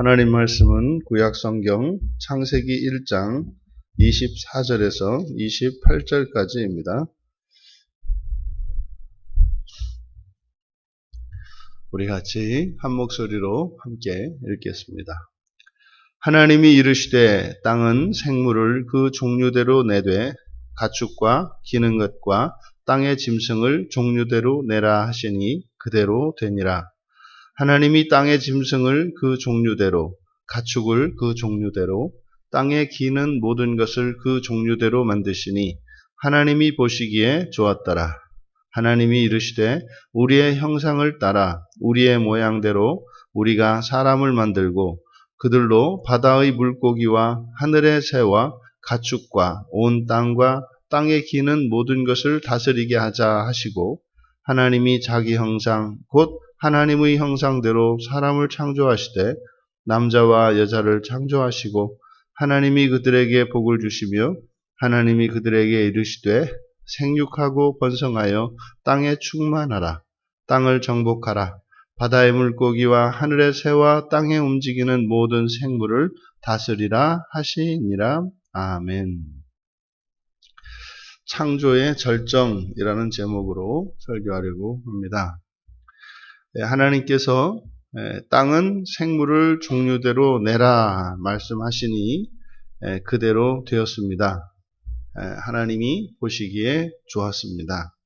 하나님 말씀은 구약성경 창세기 1장 24절에서 28절까지입니다. 우리 같이 한 목소리로 함께 읽겠습니다. 하나님이 이르시되 땅은 생물을 그 종류대로 내되 가축과 기는 것과 땅의 짐승을 종류대로 내라 하시니 그대로 되니라. 하나님이 땅의 짐승을 그 종류대로, 가축을 그 종류대로, 땅에 기는 모든 것을 그 종류대로 만드시니 하나님이 보시기에 좋았더라. 하나님이 이르시되 우리의 형상을 따라 우리의 모양대로 우리가 사람을 만들고 그들로 바다의 물고기와 하늘의 새와 가축과 온 땅과 땅에 기는 모든 것을 다스리게 하자 하시고 하나님이 자기 형상 곧 하나님의 형상대로 사람을 창조하시되 남자와 여자를 창조하시고 하나님이 그들에게 복을 주시며 하나님이 그들에게 이르시되 생육하고 번성하여 땅에 충만하라. 땅을 정복하라. 바다의 물고기와 하늘의 새와 땅에 움직이는 모든 생물을 다스리라 하시니라. 아멘. 창조의 절정이라는 제목으로 설교하려고 합니다. 하나님께서 땅은 생물을 종류대로 내라 말씀하시니 그대로 되었습니다. 하나님이 보시기에 좋았습니다.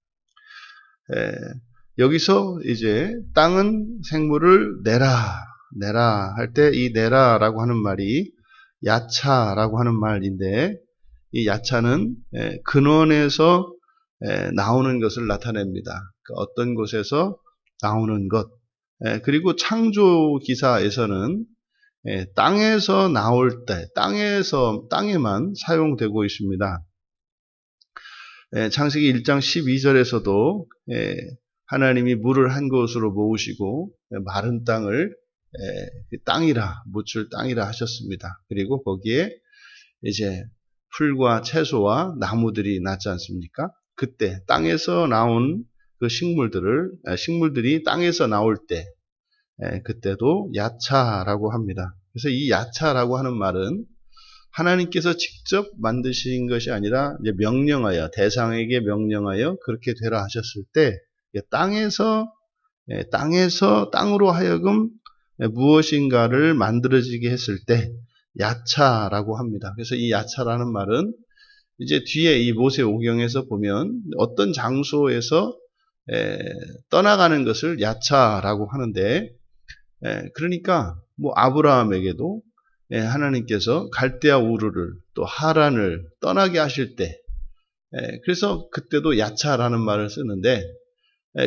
여기서 이제 땅은 생물을 내라 할 때 이 내라라고 하는 말이 야차라고 하는 말인데 이 야차는 근원에서 나오는 것을 나타냅니다. 그러니까 어떤 곳에서 나오는 것. 그리고 창조 기사에서는 땅에서 나올 때, 땅에만 사용되고 있습니다. 창세기 1장 12절에서도 하나님이 물을 한 곳으로 모으시고 마른 땅을 땅이라, 묻힐 땅이라 하셨습니다. 그리고 거기에 이제 풀과 채소와 나무들이 났지 않습니까? 그때 땅에서 나온 그 식물들이 땅에서 나올 때, 그때도 야차라고 합니다. 그래서 이 야차라고 하는 말은 하나님께서 직접 만드신 것이 아니라 이제 명령하여, 대상에게 명령하여 그렇게 되라 하셨을 때, 땅으로 하여금 무엇인가를 만들어지게 했을 때, 야차라고 합니다. 그래서 이 야차라는 말은 이제 뒤에 이 모세오경에서 보면 어떤 장소에서 떠나가는 것을 야차라고 하는데, 그러니까 뭐 아브라함에게도 하나님께서 갈대아 우르를 또 하란을 떠나게 하실 때, 그래서 그때도 야차라는 말을 쓰는데,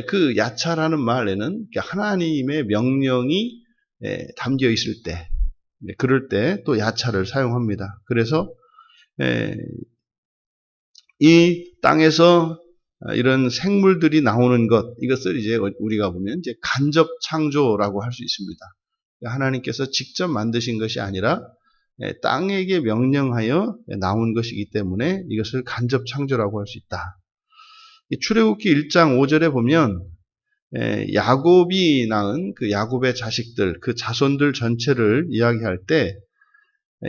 그 야차라는 말에는 하나님의 명령이 담겨 있을 때, 그럴 때 또 야차를 사용합니다. 그래서 이 땅에서 이런 생물들이 나오는 것, 이것을 이제 우리가 보면 이제 간접 창조라고 할 수 있습니다. 하나님께서 직접 만드신 것이 아니라 땅에게 명령하여 나온 것이기 때문에 이것을 간접 창조라고 할 수 있다. 출애굽기 1장 5절에 보면 야곱이 낳은 그 야곱의 자식들, 그 자손들 전체를 이야기할 때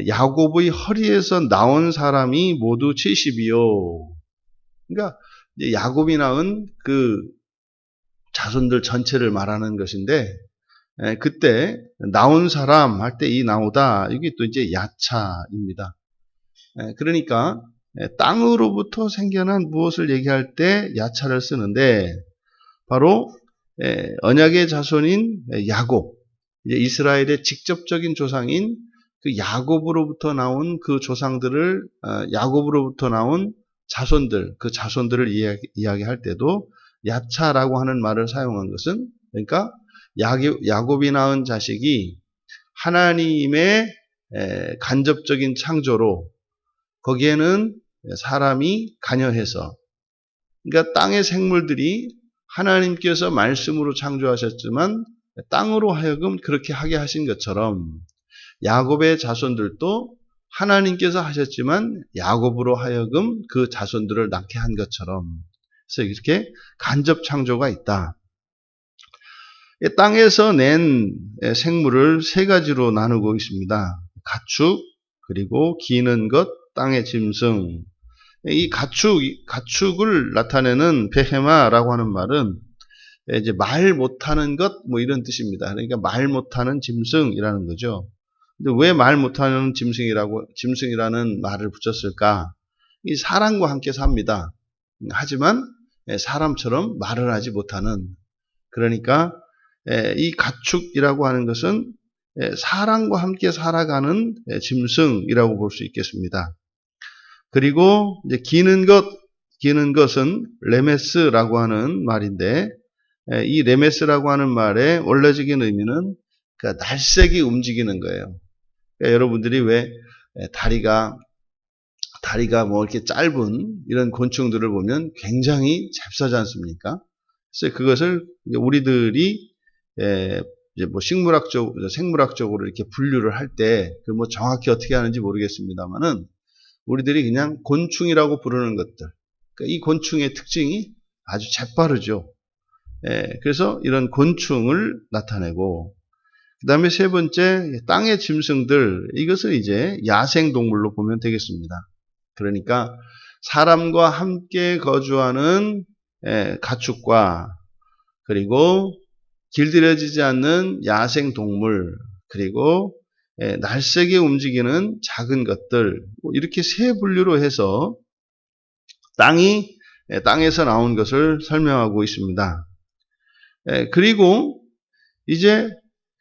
야곱의 허리에서 나온 사람이 모두 70이요. 그러니까 야곱이 낳은 그 자손들 전체를 말하는 것인데, 그때 나온 사람 할 때 이 나오다, 이게 또 이제 야차입니다. 그러니까 땅으로부터 생겨난 무엇을 얘기할 때 야차를 쓰는데, 바로 언약의 자손인 야곱, 이스라엘의 직접적인 조상인 그 야곱으로부터 나온 그 조상들을, 야곱으로부터 나온 자손들, 그 자손들을 이야기할 때도 야차라고 하는 말을 사용한 것은, 그러니까 야곱이 낳은 자식이 하나님의 간접적인 창조로, 거기에는 사람이 관여해서, 그러니까 땅의 생물들이 하나님께서 말씀으로 창조하셨지만 땅으로 하여금 그렇게 하게 하신 것처럼 야곱의 자손들도 하나님께서 하셨지만 야곱으로 하여금 그 자손들을 낳게 한 것처럼, 그래서 이렇게 간접 창조가 있다. 땅에서 낸 생물을 세 가지로 나누고 있습니다. 가축, 그리고 기는 것, 땅의 짐승. 이 가축을 나타내는 베헤마라고 하는 말은 이제 말 못하는 것, 뭐 이런 뜻입니다. 그러니까 말 못하는 짐승이라는 거죠. 근데 왜 말 못하는 짐승이라는 말을 붙였을까? 이 사람과 함께 삽니다. 하지만 사람처럼 말을 하지 못하는, 그러니까 이 가축이라고 하는 것은 사람과 함께 살아가는 짐승이라고 볼 수 있겠습니다. 그리고 이제 기는 것은 레메스라고 하는 말인데, 이 레메스라고 하는 말의 원래적인 의미는 그러니까 날쌔게 움직이는 거예요. 그러니까 여러분들이 왜 다리가 뭐 이렇게 짧은 이런 곤충들을 보면 굉장히 잽싸지 않습니까? 그래서 그것을 우리들이 이제 뭐 생물학적으로 이렇게 분류를 할 때, 그 뭐 정확히 어떻게 하는지 모르겠습니다만은 우리들이 그냥 곤충이라고 부르는 것들. 그러니까 이 곤충의 특징이 아주 재빠르죠. 그래서 이런 곤충을 나타내고, 그 다음에 세 번째, 땅의 짐승들, 이것을 이제 야생동물로 보면 되겠습니다. 그러니까 사람과 함께 거주하는 가축과, 그리고 길들여지지 않는 야생동물, 그리고 날쌔게 움직이는 작은 것들, 이렇게 세 분류로 해서 땅에서 나온 것을 설명하고 있습니다. 그리고 이제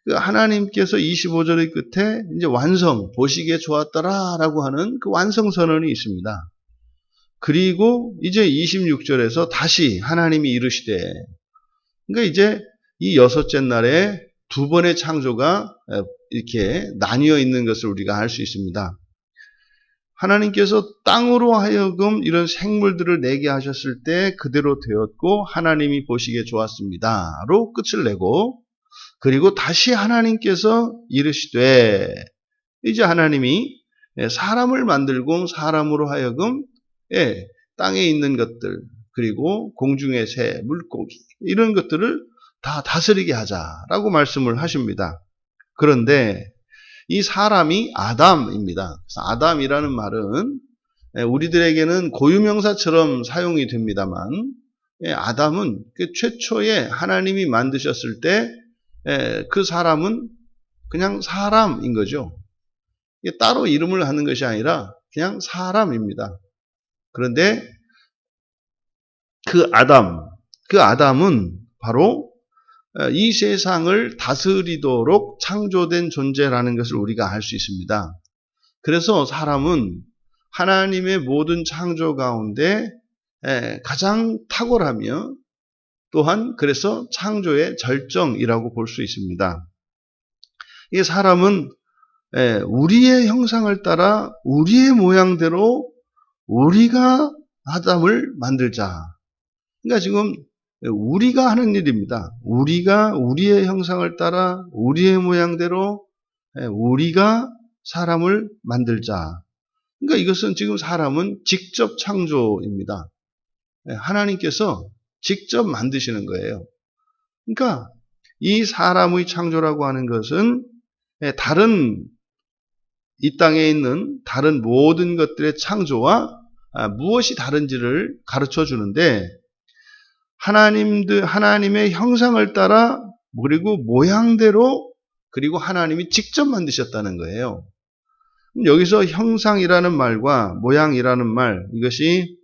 그 하나님께서 25절의 끝에 이제 보시기에 좋았더라라고 하는 그 완성 선언이 있습니다. 그리고 이제 26절에서 다시 하나님이 이르시되, 그러니까 이제 이 여섯째 날에 두 번의 창조가 이렇게 나뉘어 있는 것을 우리가 알 수 있습니다. 하나님께서 땅으로 하여금 이런 생물들을 내게 하셨을 때 그대로 되었고 하나님이 보시기에 좋았습니다로 끝을 내고, 그리고 다시 하나님께서 이르시되, 이제 하나님이 사람을 만들고 사람으로 하여금 땅에 있는 것들, 그리고 공중의 새, 물고기, 이런 것들을 다 다스리게 하자라고 말씀을 하십니다. 그런데 이 사람이 아담입니다. 그래서 아담이라는 말은 우리들에게는 고유명사처럼 사용이 됩니다만, 아담은 그 최초에 하나님이 만드셨을 때 그 사람은 그냥 사람인 거죠. 따로 이름을 하는 것이 아니라 그냥 사람입니다. 그런데 그 아담은 바로 이 세상을 다스리도록 창조된 존재라는 것을 우리가 알 수 있습니다. 그래서 사람은 하나님의 모든 창조 가운데 가장 탁월하며, 또한 그래서 창조의 절정이라고 볼 수 있습니다. 이 사람은 우리의 형상을 따라 우리의 모양대로 우리가 아담을 만들자. 그러니까 지금 우리가 하는 일입니다. 우리가 우리의 형상을 따라 우리의 모양대로 우리가 사람을 만들자. 그러니까 이것은 지금 사람은 직접 창조입니다. 하나님께서 직접 만드시는 거예요. 그러니까 이 사람의 창조라고 하는 것은 이 땅에 있는 다른 모든 것들의 창조와 무엇이 다른지를 가르쳐 주는데, 하나님의 형상을 따라, 그리고 모양대로, 그리고 하나님이 직접 만드셨다는 거예요. 여기서 형상이라는 말과 모양이라는 말, 이것이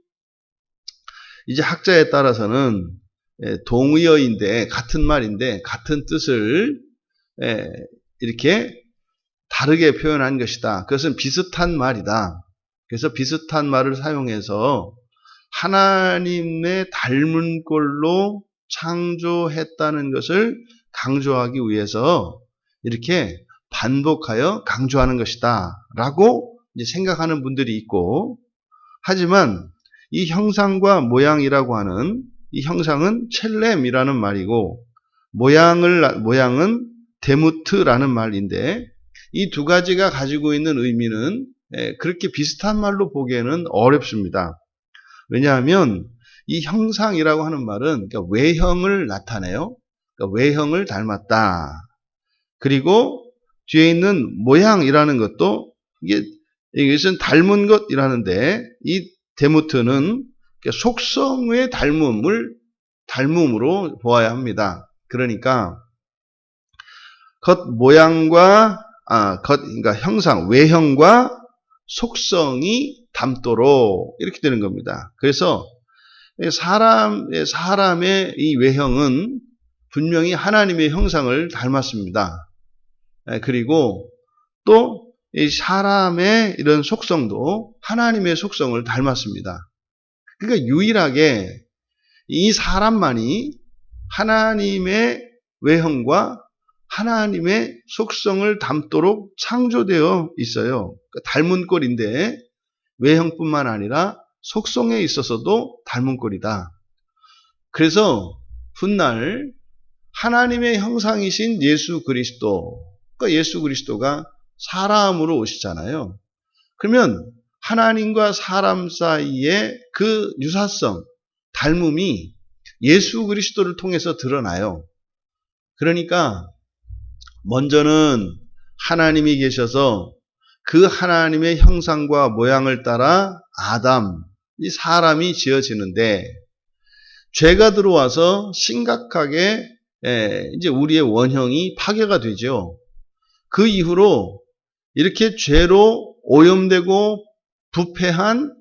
이제 학자에 따라서는 동의어인데, 같은 말인데 같은 뜻을 이렇게 다르게 표현한 것이다. 그것은 비슷한 말이다. 그래서 비슷한 말을 사용해서 하나님의 닮은 꼴로 창조했다는 것을 강조하기 위해서 이렇게 반복하여 강조하는 것이다 라고 이제 생각하는 분들이 있고, 하지만 이 형상과 모양이라고 하는 이 형상은 첼렘이라는 말이고, 모양은 데무트라는 말인데, 이 두 가지가 가지고 있는 의미는 그렇게 비슷한 말로 보기에는 어렵습니다. 왜냐하면 이 형상이라고 하는 말은 그러니까 외형을 나타내요. 그러니까 외형을 닮았다. 그리고 뒤에 있는 모양이라는 것도 이것은 닮은 것이라는데 이 데모트는 속성의 닮음으로 보아야 합니다. 그러니까 겉 모양과 그러니까 형상, 외형과 속성이 닮도록 이렇게 되는 겁니다. 그래서 사람의 이 외형은 분명히 하나님의 형상을 닮았습니다. 그리고 또 이 사람의 이런 속성도 하나님의 속성을 닮았습니다. 그러니까 유일하게 이 사람만이 하나님의 외형과 하나님의 속성을 닮도록 창조되어 있어요. 그러니까 닮은 꼴인데 외형뿐만 아니라 속성에 있어서도 닮은 꼴이다. 그래서 훗날 하나님의 형상이신 예수 그리스도, 그러니까 예수 그리스도가 사람으로 오시잖아요. 그러면 하나님과 사람 사이의 그 유사성, 닮음이 예수 그리스도를 통해서 드러나요. 그러니까 먼저는 하나님이 계셔서 그 하나님의 형상과 모양을 따라 아담, 이 사람이 지어지는데 죄가 들어와서 심각하게 이제 우리의 원형이 파괴가 되죠. 그 이후로 이렇게 죄로 오염되고 부패한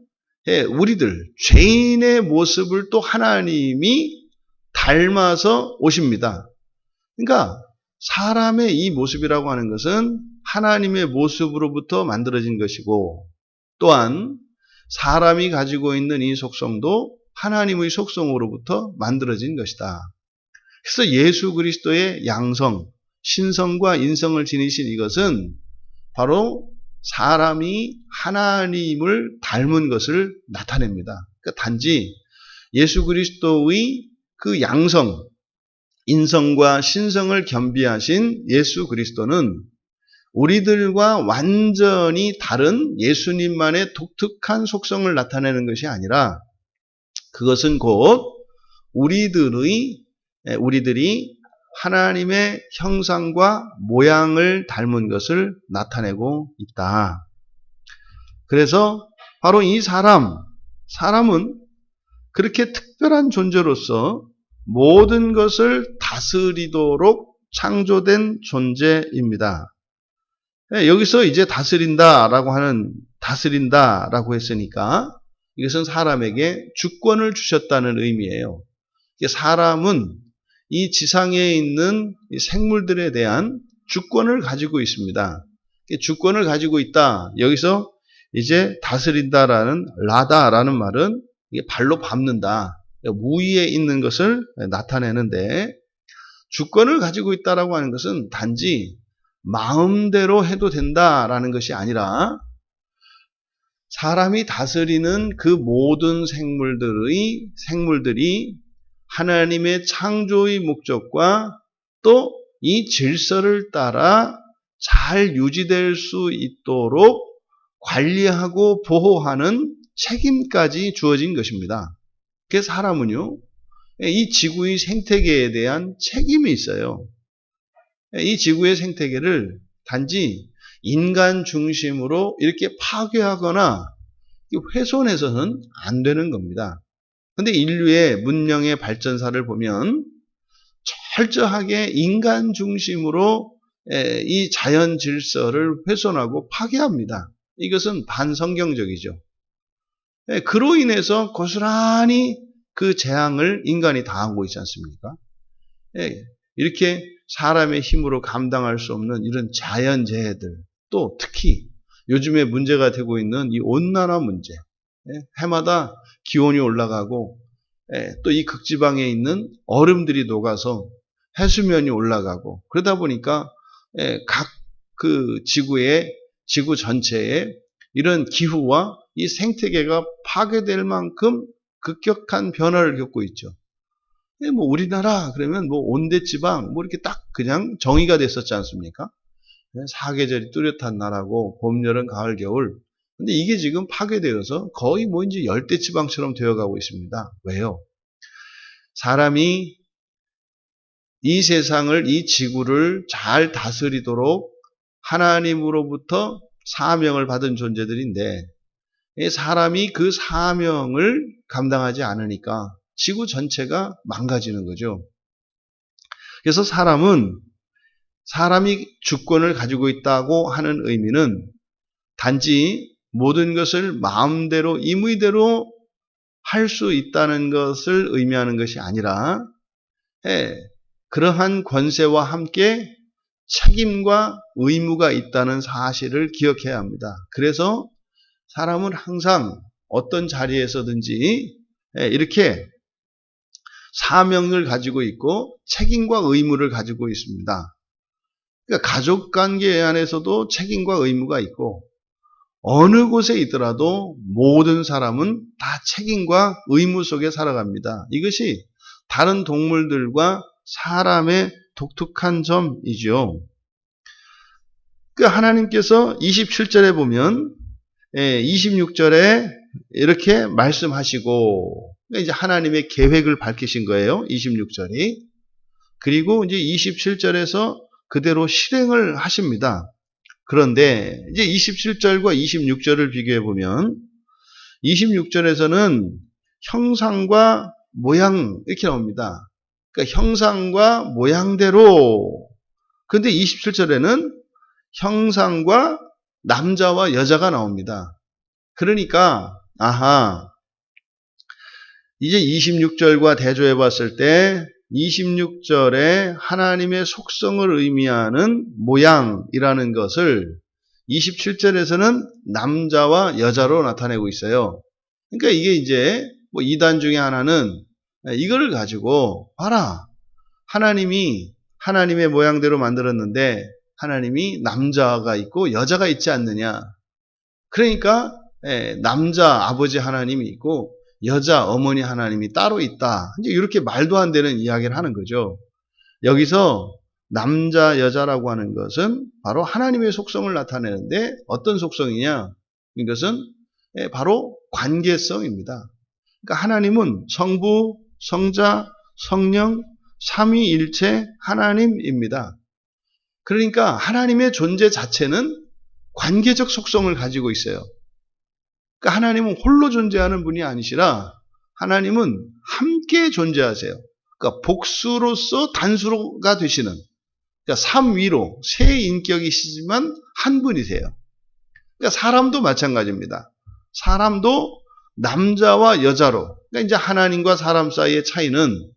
우리들, 죄인의 모습을 또 하나님이 닮아서 오십니다. 그러니까 사람의 이 모습이라고 하는 것은 하나님의 모습으로부터 만들어진 것이고 또한 사람이 가지고 있는 이 속성도 하나님의 속성으로부터 만들어진 것이다. 그래서 예수 그리스도의 양성, 신성과 인성을 지니신 이것은 바로 사람이 하나님을 닮은 것을 나타냅니다. 그러니까 단지 예수 그리스도의 그 양성, 인성과 신성을 겸비하신 예수 그리스도는 우리들과 완전히 다른 예수님만의 독특한 속성을 나타내는 것이 아니라 그것은 곧 우리들이 하나님의 형상과 모양을 닮은 것을 나타내고 있다. 그래서 바로 이 사람은 그렇게 특별한 존재로서 모든 것을 다스리도록 창조된 존재입니다. 여기서 이제 다스린다라고 했으니까 이것은 사람에게 주권을 주셨다는 의미예요. 사람은 이 지상에 있는 생물들에 대한 주권을 가지고 있습니다. 주권을 가지고 있다. 여기서 이제 다스린다라는 라다라는 말은 발로 밟는다. 무위에 있는 것을 나타내는데 주권을 가지고 있다라고 하는 것은 단지 마음대로 해도 된다라는 것이 아니라 사람이 다스리는 그 모든 생물들이 하나님의 창조의 목적과 또 이 질서를 따라 잘 유지될 수 있도록 관리하고 보호하는 책임까지 주어진 것입니다. 그래서 사람은요, 이 지구의 생태계에 대한 책임이 있어요. 이 지구의 생태계를 단지 인간 중심으로 이렇게 파괴하거나 훼손해서는 안 되는 겁니다. 근데 인류의 문명의 발전사를 보면 철저하게 인간 중심으로 이 자연 질서를 훼손하고 파괴합니다. 이것은 반성경적이죠. 그로 인해서 고스란히 그 재앙을 인간이 당하고 있지 않습니까? 이렇게 사람의 힘으로 감당할 수 없는 이런 자연재해들, 또 특히 요즘에 문제가 되고 있는 이 온난화 문제, 해마다 기온이 올라가고 또 이 극지방에 있는 얼음들이 녹아서 해수면이 올라가고 그러다 보니까 각 그 지구 전체에 이런 기후와 이 생태계가 파괴될 만큼 급격한 변화를 겪고 있죠. 뭐 우리나라 그러면 뭐 온대지방 뭐 이렇게 딱 그냥 정의가 됐었지 않습니까? 사계절이 뚜렷한 나라고 봄, 여름, 가을, 겨울. 근데 이게 지금 파괴되어서 거의 뭐 이제 열대지방처럼 되어가고 있습니다. 왜요? 사람이 이 세상을, 이 지구를 잘 다스리도록 하나님으로부터 사명을 받은 존재들인데, 이 사람이 그 사명을 감당하지 않으니까 지구 전체가 망가지는 거죠. 그래서 사람이 주권을 가지고 있다고 하는 의미는 단지 모든 것을 마음대로 임의대로 할 수 있다는 것을 의미하는 것이 아니라 그러한 권세와 함께 책임과 의무가 있다는 사실을 기억해야 합니다. 그래서 사람은 항상 어떤 자리에서든지 이렇게 사명을 가지고 있고 책임과 의무를 가지고 있습니다. 그러니까 가족관계 안에서도 책임과 의무가 있고 어느 곳에 있더라도 모든 사람은 다 책임과 의무 속에 살아갑니다. 이것이 다른 동물들과 사람의 독특한 점이죠. 그러니까 하나님께서 27절에 보면 26절에 이렇게 말씀하시고 이제 하나님의 계획을 밝히신 거예요. 26절이. 그리고 이제 27절에서 그대로 실행을 하십니다. 그런데 이제 27절과 26절을 비교해 보면 26절에서는 형상과 모양 이렇게 나옵니다. 그러니까 형상과 모양대로. 그런데 27절에는 형상과 남자와 여자가 나옵니다. 그러니까 이제 26절과 대조해 봤을 때 26절에 하나님의 속성을 의미하는 모양이라는 것을 27절에서는 남자와 여자로 나타내고 있어요. 그러니까 이게 이제 뭐 이단 중에 하나는 이거를 가지고 봐라. 하나님이 하나님의 모양대로 만들었는데 하나님이 남자가 있고 여자가 있지 않느냐. 그러니까 남자 아버지 하나님이 있고 여자 어머니 하나님이 따로 있다. 이제 이렇게 말도 안 되는 이야기를 하는 거죠. 여기서 남자 여자라고 하는 것은 바로 하나님의 속성을 나타내는데 어떤 속성이냐? 이것은 바로 관계성입니다. 그러니까 하나님은 성부, 성자, 성령, 삼위일체 하나님입니다. 그러니까 하나님의 존재 자체는 관계적 속성을 가지고 있어요. 그러니까 하나님은 홀로 존재하는 분이 아니시라 하나님은 함께 존재하세요. 그러니까 복수로서 단수가 되시는, 그러니까 삼위로 세 인격이시지만 한 분이세요. 그러니까 사람도 마찬가지입니다. 사람도 남자와 여자로, 그러니까 이제 하나님과 사람 사이의 차이는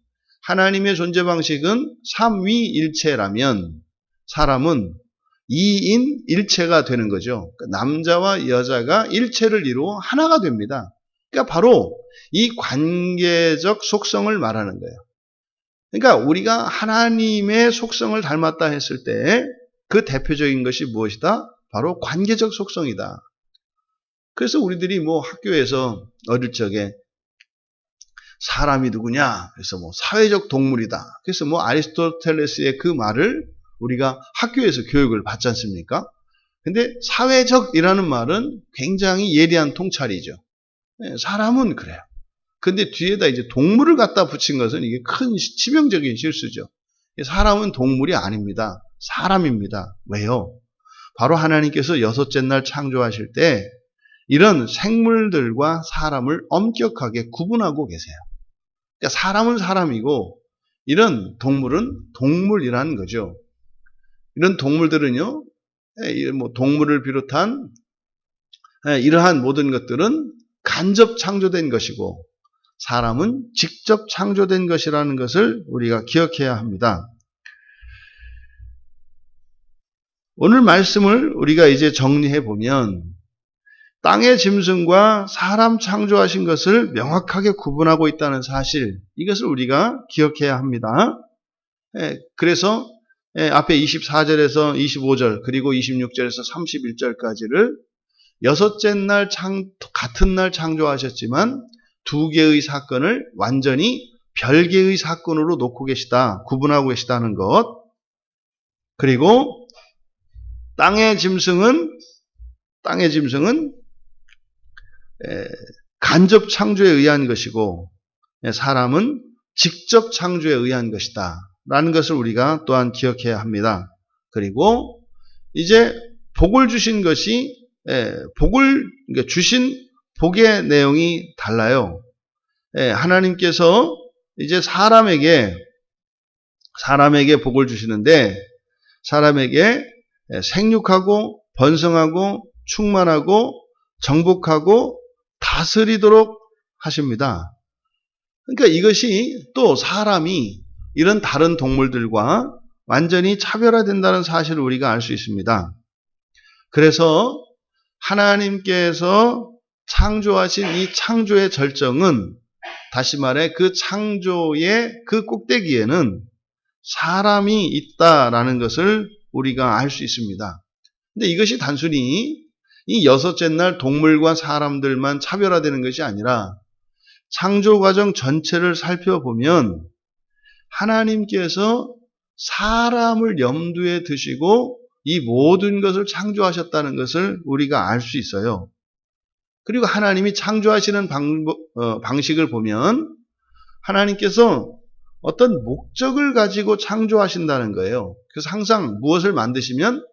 하나님의 존재 방식은 삼위일체라면 사람은 이인 일체가 되는 거죠. 그러니까 남자와 여자가 일체를 이루어 하나가 됩니다. 그러니까 바로 이 관계적 속성을 말하는 거예요. 그러니까 우리가 하나님의 속성을 닮았다 했을 때 그 대표적인 것이 무엇이다? 바로 관계적 속성이다. 그래서 우리들이 뭐 학교에서 어릴 적에 사람이 누구냐? 그래서 뭐 사회적 동물이다. 그래서 뭐 아리스토텔레스의 그 말을 우리가 학교에서 교육을 받지 않습니까? 근데 사회적이라는 말은 굉장히 예리한 통찰이죠. 사람은 그래요. 근데 뒤에다 이제 동물을 갖다 붙인 것은 이게 큰 치명적인 실수죠. 사람은 동물이 아닙니다. 사람입니다. 왜요? 바로 하나님께서 여섯째 날 창조하실 때 이런 생물들과 사람을 엄격하게 구분하고 계세요. 그러니까 사람은 사람이고 이런 동물은 동물이라는 거죠. 이런 동물들은요, 뭐 동물을 비롯한 이러한 모든 것들은 간접 창조된 것이고 사람은 직접 창조된 것이라는 것을 우리가 기억해야 합니다. 오늘 말씀을 우리가 이제 정리해 보면 땅의 짐승과 사람 창조하신 것을 명확하게 구분하고 있다는 사실, 이것을 우리가 기억해야 합니다. 그래서 앞에 24절에서 25절 그리고 26절에서 31절까지를 여섯째 날 같은 날 창조하셨지만 두 개의 사건을 완전히 별개의 사건으로 놓고 계시다, 구분하고 계시다는 것. 그리고 땅의 짐승은 간접 창조에 의한 것이고 사람은 직접 창조에 의한 것이다. 라는 것을 우리가 또한 기억해야 합니다. 그리고 이제 복을 주신 것이 그러니까 주신 복의 내용이 달라요. 하나님께서 이제 사람에게 복을 주시는데 사람에게 생육하고 번성하고 충만하고 정복하고 다스리도록 하십니다. 그러니까 이것이 또 사람이 이런 다른 동물들과 완전히 차별화된다는 사실을 우리가 알 수 있습니다. 그래서 하나님께서 창조하신 이 창조의 절정은 다시 말해 그 창조의 그 꼭대기에는 사람이 있다라는 것을 우리가 알 수 있습니다. 근데 이것이 단순히 이 여섯째 날 동물과 사람들만 차별화되는 것이 아니라 창조 과정 전체를 살펴보면 하나님께서 사람을 염두에 두시고 이 모든 것을 창조하셨다는 것을 우리가 알 수 있어요. 그리고 하나님이 창조하시는 방식을 보면 하나님께서 어떤 목적을 가지고 창조하신다는 거예요. 그래서 항상 무엇을 만드시면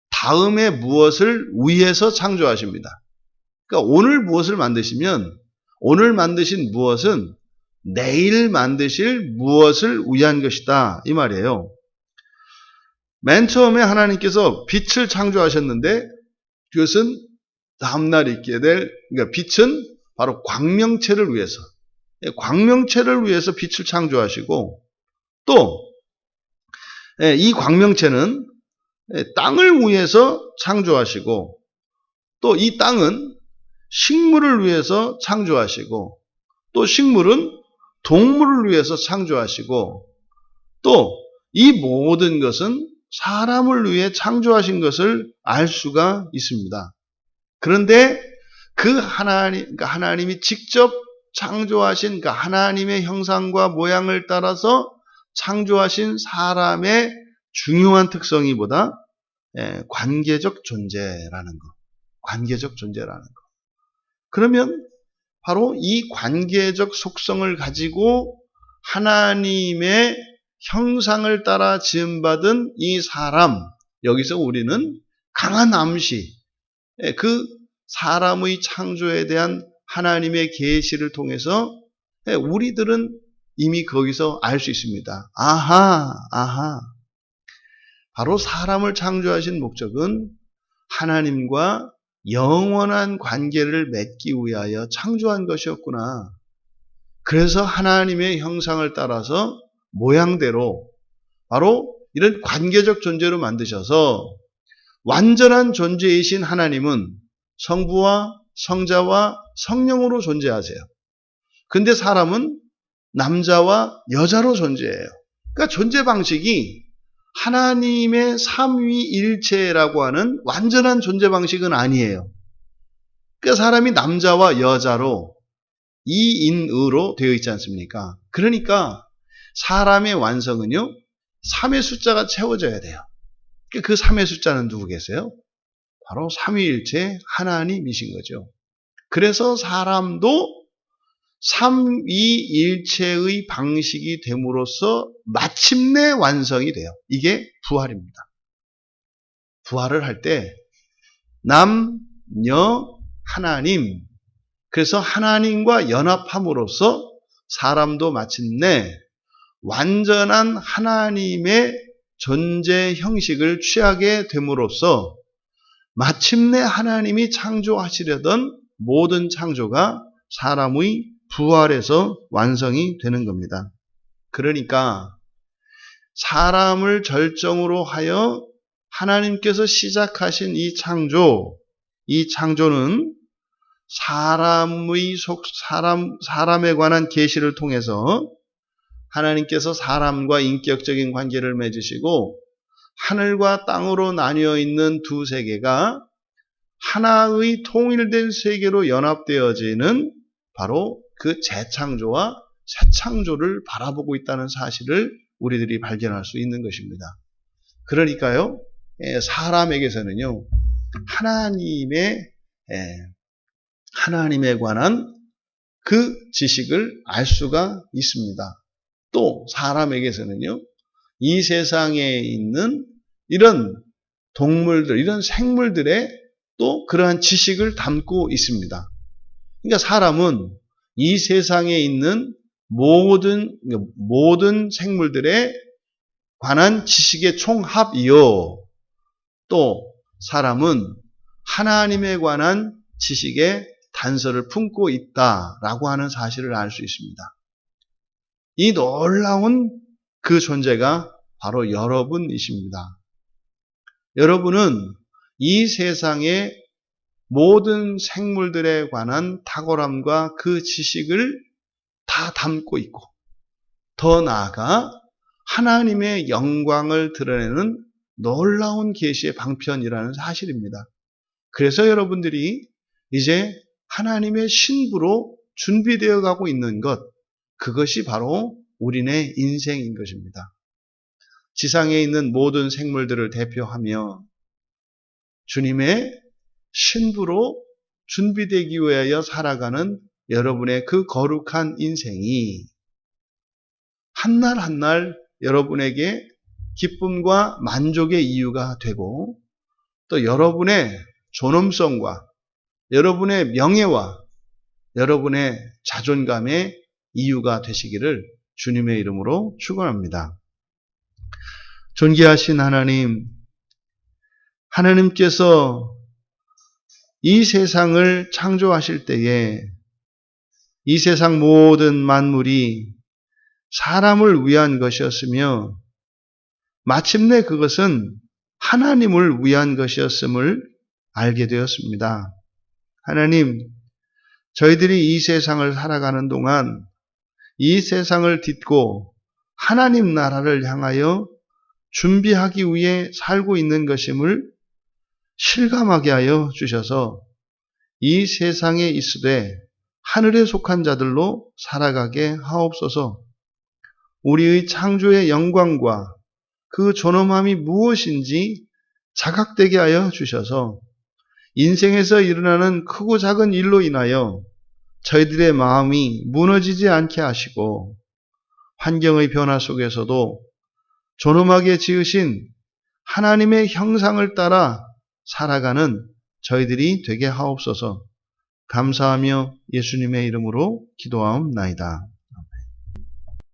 다음에 무엇을 위해서 창조하십니다. 그러니까 오늘 무엇을 만드시면 오늘 만드신 무엇은 내일 만드실 무엇을 위한 것이다 이 말이에요. 맨 처음에 하나님께서 빛을 창조하셨는데 그것은 다음날 있게 될 그러니까 빛은 바로 광명체를 위해서 빛을 창조하시고 또 이 광명체는 땅을 위해서 창조하시고 또 이 땅은 식물을 위해서 창조하시고 또 식물은 동물을 위해서 창조하시고 또 이 모든 것은 사람을 위해 창조하신 것을 알 수가 있습니다. 그런데 그 그러니까 하나님이 직접 창조하신 그 하나님의 형상과 모양을 따라서 창조하신 사람의 중요한 특성이 보다 관계적 존재라는 것. 그러면 바로 이 관계적 속성을 가지고 하나님의 형상을 따라 지음받은 이 사람, 여기서 우리는 강한 암시, 그 사람의 창조에 대한 하나님의 계시를 통해서 우리들은 이미 거기서 알 수 있습니다. 아하. 바로 사람을 창조하신 목적은 하나님과 영원한 관계를 맺기 위하여 창조한 것이었구나. 그래서 하나님의 형상을 따라서 모양대로 바로 이런 관계적 존재로 만드셔서 완전한 존재이신 하나님은 성부와 성자와 성령으로 존재하세요. 근데 사람은 남자와 여자로 존재해요. 그러니까 존재 방식이 하나님의 삼위일체라고 하는 완전한 존재 방식은 아니에요. 그러니까 사람이 남자와 여자로 이인의로 되어 있지 않습니까? 그러니까 사람의 완성은요, 3의 숫자가 채워져야 돼요. 그 3의 숫자는 누구겠어요? 바로 삼위일체 하나님이신 거죠. 그래서 사람도 삼위일체의 방식이 됨으로써 마침내 완성이 돼요. 이게 부활입니다. 부활을 할 때 남, 여, 하나님, 그래서 하나님과 연합함으로써 사람도 마침내 완전한 하나님의 존재 형식을 취하게 됨으로써 마침내 하나님이 창조하시려던 모든 창조가 사람의 부활에서 완성이 되는 겁니다. 그러니까 사람을 절정으로 하여 하나님께서 시작하신 이 창조는 사람에 관한 계시를 통해서 하나님께서 사람과 인격적인 관계를 맺으시고 하늘과 땅으로 나뉘어 있는 두 세계가 하나의 통일된 세계로 연합되어지는 바로 그 재창조와 새창조를 바라보고 있다는 사실을 우리들이 발견할 수 있는 것입니다. 그러니까요, 사람에게서는요, 하나님에 관한 그 지식을 알 수가 있습니다. 또 사람에게서는요, 이 세상에 있는 이런 동물들, 이런 생물들의 또 그러한 지식을 담고 있습니다. 그러니까 사람은 이 세상에 있는 모든 생물들에 관한 지식의 총합이요. 또 사람은 하나님에 관한 지식의 단서를 품고 있다라고 하는 사실을 알 수 있습니다. 이 놀라운 그 존재가 바로 여러분이십니다. 여러분은 이 세상의 모든 생물들에 관한 탁월함과 그 지식을 다 담고 있고, 더 나아가 하나님의 영광을 드러내는 놀라운 계시의 방편이라는 사실입니다. 그래서 여러분들이 이제 하나님의 신부로 준비되어 가고 있는 것, 그것이 바로 우리네 인생인 것입니다. 지상에 있는 모든 생물들을 대표하며 주님의 신부로 준비되기 위하여 살아가는 여러분의 그 거룩한 인생이 한날 한날 여러분에게 기쁨과 만족의 이유가 되고, 또 여러분의 존엄성과 여러분의 명예와 여러분의 자존감의 이유가 되시기를 주님의 이름으로 축원합니다. 존귀하신 하나님, 하나님께서 이 세상을 창조하실 때에 이 세상 모든 만물이 사람을 위한 것이었으며 마침내 그것은 하나님을 위한 것이었음을 알게 되었습니다. 하나님, 저희들이 이 세상을 살아가는 동안 이 세상을 딛고 하나님 나라를 향하여 준비하기 위해 살고 있는 것임을 실감하게 하여 주셔서 이 세상에 있으되 하늘에 속한 자들로 살아가게 하옵소서. 우리의 창조의 영광과 그 존엄함이 무엇인지 자각되게 하여 주셔서 인생에서 일어나는 크고 작은 일로 인하여 저희들의 마음이 무너지지 않게 하시고 환경의 변화 속에서도 존엄하게 지으신 하나님의 형상을 따라 살아가는 저희들이 되게 하옵소서. 감사하며 예수님의 이름으로 기도하옵나이다.